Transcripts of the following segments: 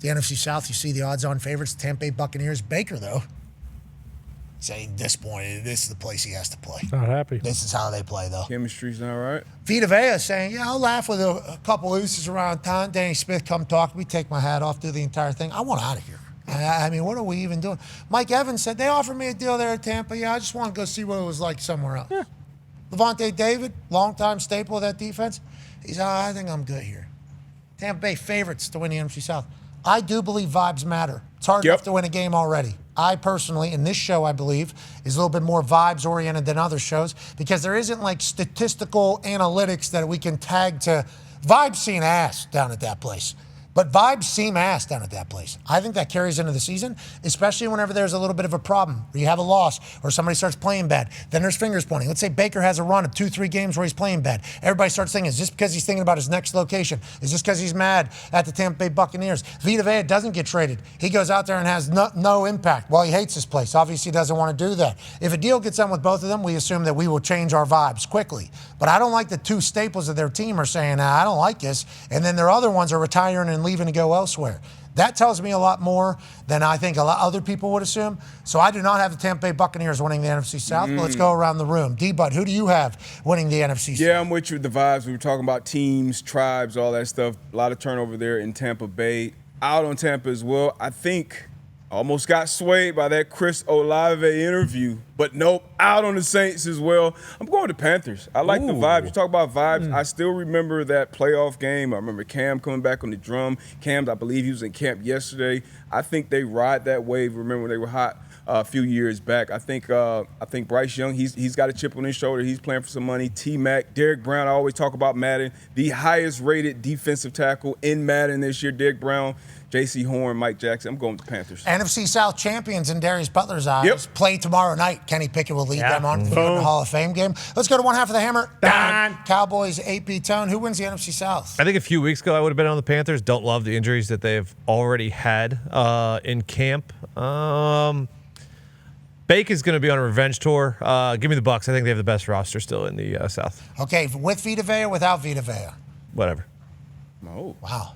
The NFC South, you see the odds-on favorites, Tampa Bay Buccaneers. Baker, though, saying disappointed. This is the place he has to play. Not happy. This is how they play, though. Chemistry's not right. Vita Vea saying, yeah, I'll laugh with a couple oozes around town. Danny Smith, come talk to me, take my hat off, do the entire thing. I want out of here. I mean, what are we even doing? Mike Evans said, they offered me a deal there at Tampa. Yeah, I just want to go see what it was like somewhere else. Yeah. Levante David, longtime staple of that defense. He's, I think I'm good here. Tampa Bay favorites to win the NFC South. I do believe vibes matter. It's hard enough to win a game already. I personally, in this show, I believe, is a little bit more vibes-oriented than other shows because there isn't like statistical analytics that we can tag to. Vibes seem ass down at that place. But vibes seem ass down at that place. I think that carries into the season, especially whenever there's a little bit of a problem, or you have a loss, or somebody starts playing bad. Then there's fingers pointing. Let's say Baker has a run of 2-3 games where he's playing bad. Everybody starts thinking, is this because he's thinking about his next location? Is this because he's mad at the Tampa Bay Buccaneers? Vita Vea doesn't get traded. He goes out there and has no impact. Well, he hates this place. Obviously, he doesn't want to do that. If a deal gets done with both of them, we assume that we will change our vibes quickly. But I don't like the two staples of their team are saying, I don't like this. And then their other ones are retiring and leaving to go elsewhere. That tells me a lot more than I think a lot other people would assume. So I do not have the Tampa Bay Buccaneers winning the NFC South. But let's go around the room. D-Bud, who do you have winning the NFC South? Yeah, I'm with you with the vibes. We were talking about teams, tribes, all that stuff. A lot of turnover there in Tampa Bay. Out on Tampa as well. I think I almost got swayed by that Chris Olave interview. But nope, out on the Saints as well. I'm going to Panthers. I like the vibes. You talk about vibes. I still remember that playoff game. I remember Cam coming back on the drum. Cam, I believe he was in camp yesterday. I think they ride that wave. Remember when they were hot a few years back. I think Bryce Young, he's got a chip on his shoulder. He's playing for some money. T-Mac, Derek Brown, I always talk about Madden. The highest rated defensive tackle in Madden this year, Derek Brown. J.C. Horn, Mike Jackson. I'm going with the Panthers. NFC South champions in Darius Butler's eyes play tomorrow night. Kenny Pickett will lead them on to the Hall of Fame game. Let's go to one half of the hammer. Dahn. Cowboys, AP Tone. Who wins the NFC South? I think a few weeks ago I would have been on the Panthers. Don't love the injuries that they've already had in camp. Bake is going to be on a revenge tour. Give me the Bucs. I think they have the best roster still in the South. Okay, with Vita Vea or without Vita Vea? Whatever. Oh. Wow.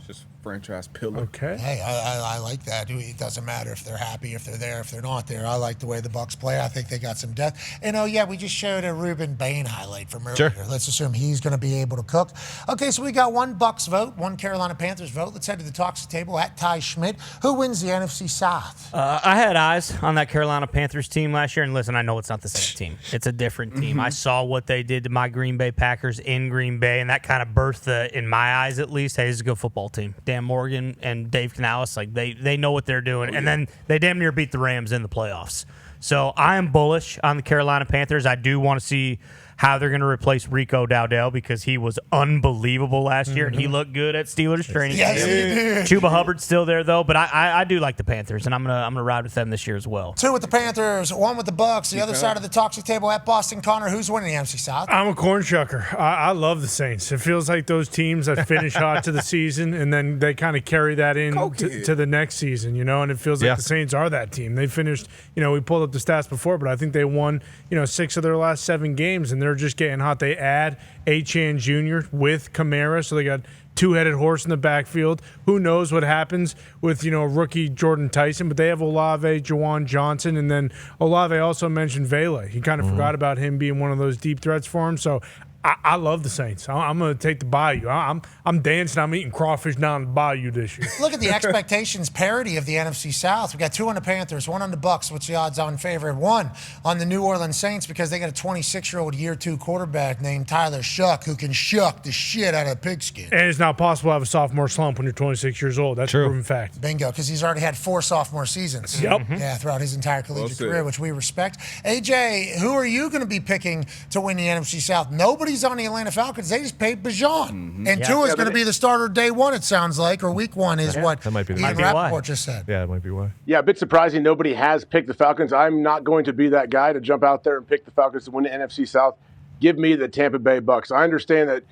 Just franchise pillar. Okay. Hey, I like that. It doesn't matter if they're happy, if they're there, if they're not there. I like the way the Bucs play. I think they got some depth. And we just showed a Ruben Bain highlight from earlier. Sure. Let's assume he's going to be able to cook. Okay, so we got one Bucs vote, one Carolina Panthers vote. Let's head to the talks table at Ty Schmidt. Who wins the NFC South? I had eyes on that Carolina Panthers team last year, and listen, I know it's not the same team. It's a different team. I saw what they did to my Green Bay Packers in Green Bay, and that kind of birthed in my eyes at least, hey, this is a good football team. Dan Morgan and Dave Canales, like they know what they're doing. And then they damn near beat the Rams in the playoffs. So I am bullish on the Carolina Panthers. I do want to see how they're going to replace Rico Dowdell because he was unbelievable last year, and he looked good at Steelers training camp. Yes, he did. Chuba Hubbard's still there, though, but I do like the Panthers, and I'm gonna ride with them this year as well. Two with the Panthers, one with the Bucs. The other side of the toxic table at Boston. Connor, who's winning the NFC South? I'm a corn shucker. I love the Saints. It feels like those teams that finish hot to the season, and then they kind of carry that in to the next season, and it feels like the Saints are that team. They finished, we pulled up the stats before, but I think they won, 6 of their last 7 games, and they're just getting hot. They add Achane Jr. with Kamara, so they got two-headed horse in the backfield. Who knows what happens with, rookie Jordan Tyson, but they have Olave, Juwan Johnson, and then Olave also mentioned Vela. He kind of forgot about him being one of those deep threats for him, so I love the Saints. I'm going to take the Bayou. I'm dancing. I'm eating crawfish down the Bayou this year. Look at the expectations parity of the NFC South. We got 2 on the Panthers, 1 on the Bucs. What's the odds-on favorite? 1 on the New Orleans Saints because they got a 26-year-old year 2 quarterback named Tyler Shuck who can shuck the shit out of a pigskin. And it's not possible to have a sophomore slump when you're 26 years old. That's a proven fact. Bingo, because he's already had 4 sophomore seasons. Yep. Yeah, throughout his entire collegiate career, which we respect. AJ, who are you going to be picking to win the NFC South? Nobody's on the Atlanta Falcons. They just paid Bijan. And Tua's going to be the starter day 1, it sounds like, or week 1 is what that might be Ian Rappaport just said. Yeah, it might be why. Yeah, a bit surprising nobody has picked the Falcons. I'm not going to be that guy to jump out there and pick the Falcons to win the NFC South. Give me the Tampa Bay Bucks. I understand that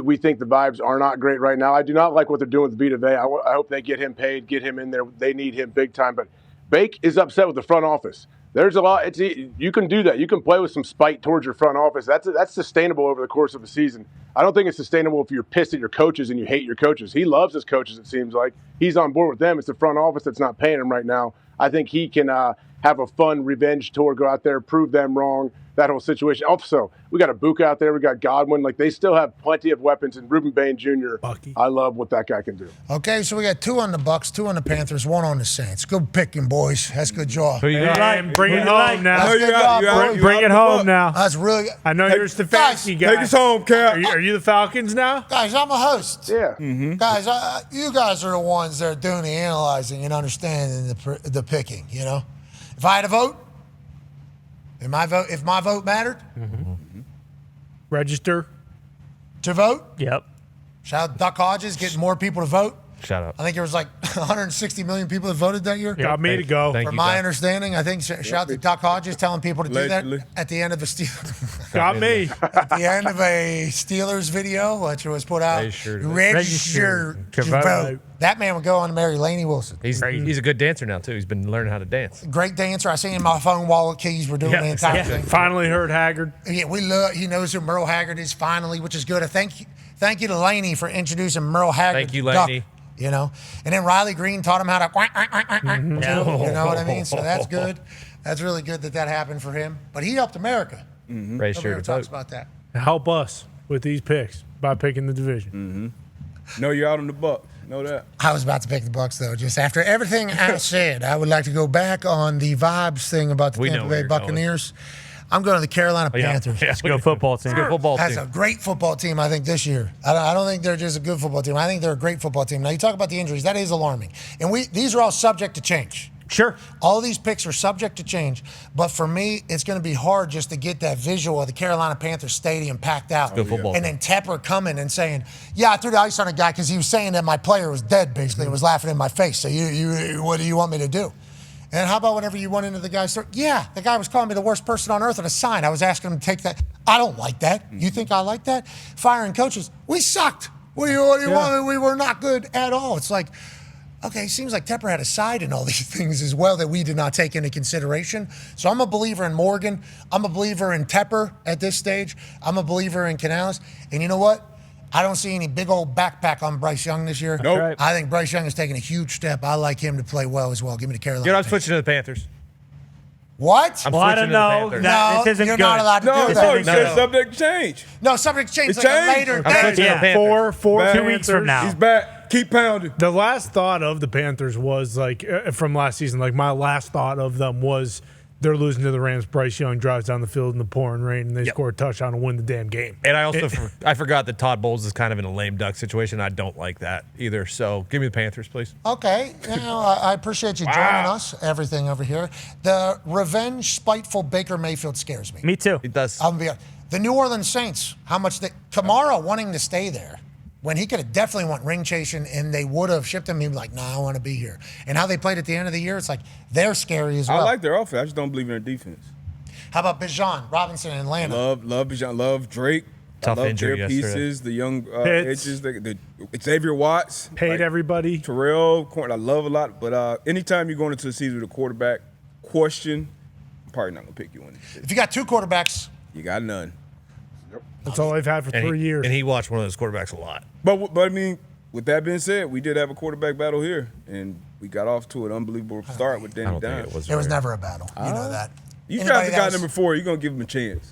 we think the vibes are not great right now. I do not like what they're doing with Vita Vea. I hope they get him paid, get him in there. They need him big time. But Bake is upset with the front office. There's a lot. You can do that. You can play with some spite towards your front office. That's sustainable over the course of a season. I don't think it's sustainable if you're pissed at your coaches and you hate your coaches. He loves his coaches, it seems like. He's on board with them. It's the front office that's not paying him right now. I think he can have a fun revenge tour, go out there, prove them wrong, that whole situation. Also, we got Ibuka out there. We got Godwin. Like, they still have plenty of weapons. And Ruben Bain Jr., Bucky. I love what that guy can do. Okay, so we got 2 on the Bucks, 2 on the Panthers, 1 on the Saints. Good picking, boys. That's good job. Who you got? And bring it home now. That's good job, boys. Bring it home now. That's really good. I know you're a Stefanski guy. Take us home, Cap. Are you the Falcons now? Guys, I'm a host. Yeah. Guys, you guys are the ones that are doing the analyzing and understanding the picking, you know? If I had a vote, if my vote mattered, Register. to vote, Yep. shout out to Duck Hodges getting more people to vote. Shout out. I think there was like 160 million people that voted that year. Got me to go. Thank From you, my Doc. understanding, I think shout out to Duck Hodges telling people to do Allegedly. that at the end of a Got me. at the end of a Steelers video, which was put out. Register to vote. vote. That man would go on to marry Lainey Wilson. He's a good dancer now, too. He's been learning how to dance. Great dancer. I seen him my phone wallet keys were doing the entire thing. Finally heard Haggard. Yeah, we love. He knows who Merle Haggard is finally, which is good. I thank you to Laney for introducing Merle Haggard. Thank you, to Duck, Laney. you know, and then Riley Green taught him how to. Too, you know what I mean? So that's good. That's really good that happened for him. But he helped America. Raise Nobody sure ever to talks vote. about that. Help us with these picks by picking the division. No, you're out on the Bucks. Know that. I was about to pick the Bucks though. Just after everything I said, I would like to go back on the vibes thing about the We know Tampa where Bay you're going. Buccaneers. I'm going to the Carolina Panthers. Yeah. Good football team. Good football That's team. a great football team, I think, this year. I don't think they're just a good football team. I think they're a great football team. Now, you talk about the injuries. That is alarming. And these are all subject to change. Sure. All these picks are subject to change. But for me, it's going to be hard just to get that visual of the Carolina Panthers stadium packed out. Good football And team. then Tepper coming and saying, yeah, I threw the ice on a guy because he was saying that my player was dead, basically, and was laughing in my face. So you what do you want me to do? And how about whenever you went into the guy's store? Yeah, the guy was calling me the worst person on earth on a sign. I was asking him to take that. I don't like that. You think I like that? Firing coaches. We sucked. What do you want? We were not good at all. It's like, okay, it seems like Tepper had a side in all these things as well that we did not take into consideration. So I'm a believer in Morgan. I'm a believer in Tepper at this stage. I'm a believer in Canales. And you know what? I don't see any big old backpack on Bryce Young this year. Nope. Right. I think Bryce Young is taking a huge step. I like him to play well as well. Give me the Carolina. Good, I'm Panthers. switching to the Panthers. What? I'm Well, I switching don't to the know. Panthers. No, This isn't you're good. not allowed to No, do no, that. you said subject to change. No, subject to change. It's Like a changed. later I'm date. switching to the Yeah. Panthers. Four 2 weeks from Panthers. now. He's back. Keep pounding. The last thought of the Panthers was like from last season. Like my last thought of them was they're losing to the Rams. Bryce Young drives down the field in the pouring rain, and they score a touchdown and win the damn game. And I also I forgot that Todd Bowles is kind of in a lame duck situation. I don't like that either. So give me the Panthers, please. Okay, you know, I appreciate you joining us. Everything over here. The revenge, spiteful Baker Mayfield scares me. Me too. It does. I'm gonna be honest. The New Orleans Saints. How much they Kamara wanting to stay there when he could have definitely went ring chasing, and they would have shipped him. He'd be like, "Nah, I want to be here." And how they played at the end of the year, it's like they're scary as well. I like their offense. I just don't believe in their defense. How about Bijan Robinson in Atlanta? Love Bijan. Love Drake. Tough I love injury their yesterday. pieces, the young Pitts. edges, the Xavier Watts. Paid like, everybody. Terrell, Corn, I love a lot. But anytime you're going into the season with a quarterback question, I'm probably not going to pick you one. If you got two quarterbacks, You got none. That's all they've had for And 3 he, years. and he watched one of those quarterbacks a lot. But I mean, with that being said, we did have a quarterback battle here, and we got off to an unbelievable start with I Danny don't Dahn. think it was. it was very- never a battle. You know that. You Anybody drafted that guy was- number 4, you're going to give him a chance.